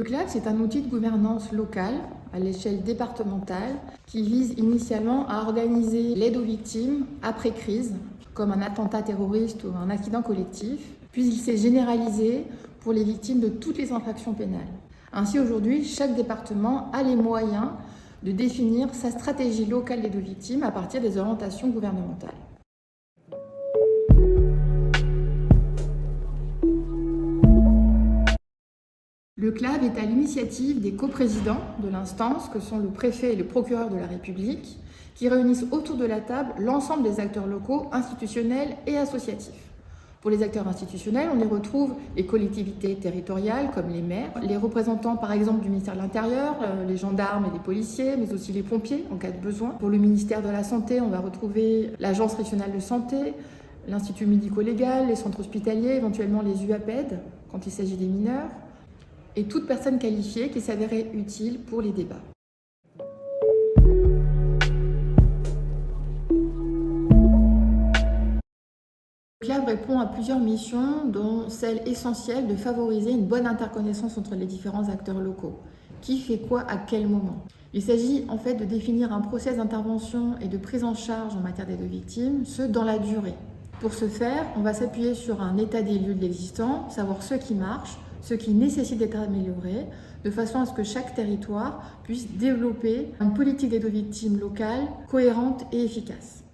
Le CLAV, c'est un outil de gouvernance locale à l'échelle départementale qui vise initialement à organiser l'aide aux victimes après crise, comme un attentat terroriste ou un accident collectif, puis il s'est généralisé pour les victimes de toutes les infractions pénales. Ainsi, aujourd'hui, chaque département a les moyens de définir sa stratégie locale d'aide aux victimes à partir des orientations gouvernementales. Le CLAV est à l'initiative des coprésidents de l'instance, que sont le préfet et le procureur de la République, qui réunissent autour de la table l'ensemble des acteurs locaux, institutionnels et associatifs. Pour les acteurs institutionnels, on y retrouve les collectivités territoriales comme les maires, les représentants par exemple du ministère de l'Intérieur, les gendarmes et les policiers, mais aussi les pompiers en cas de besoin. Pour le ministère de la Santé, on va retrouver l'Agence régionale de santé, l'Institut médico-légal, les centres hospitaliers, éventuellement les UAPED quand il s'agit des mineurs, et toute personne qualifiée qui s'avérait utile pour les débats. Le CLAV répond à plusieurs missions, dont celle essentielle de favoriser une bonne interconnaissance entre les différents acteurs locaux. Qui fait quoi à quel moment? Il s'agit en fait de définir un process d'intervention et de prise en charge en matière d'aide aux victimes, ce dans la durée. Pour ce faire, on va s'appuyer sur un état des lieux de l'existant, savoir ce qui marche, ce qui nécessite d'être amélioré, de façon à ce que chaque territoire puisse développer une politique d'aide aux victimes locale cohérente et efficace.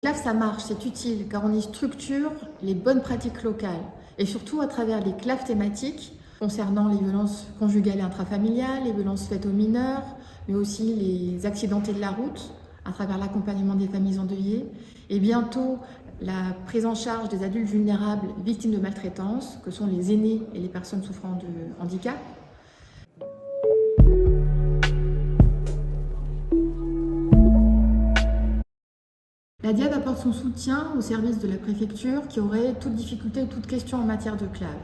Le CLAV, ça marche, c'est utile, car on y structure les bonnes pratiques locales, et surtout à travers les CLAV thématiques concernant les violences conjugales et intrafamiliales, les violences faites aux mineurs, mais aussi les accidentés de la route, à travers l'accompagnement des familles endeuillées, et bientôt la prise en charge des adultes vulnérables victimes de maltraitance, que sont les aînés et les personnes souffrant de handicap. La DIAV apporte son soutien au service de la préfecture qui aurait toute difficulté ou toute question en matière de CLAV.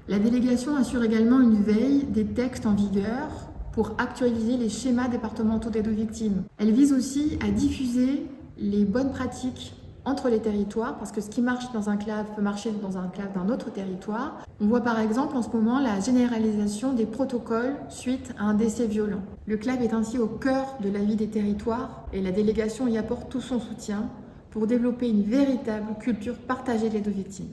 La délégation assure également une veille des textes en vigueur pour actualiser les schémas départementaux d'aide aux victimes. Elle vise aussi à diffuser les bonnes pratiques entre les territoires, parce que ce qui marche dans un CLAV peut marcher dans un CLAV d'un autre territoire. On voit par exemple en ce moment la généralisation des protocoles suite à un décès violent. Le CLAV est ainsi au cœur de la vie des territoires et la délégation y apporte tout son soutien pour développer une véritable culture partagée de l'aide aux victimes.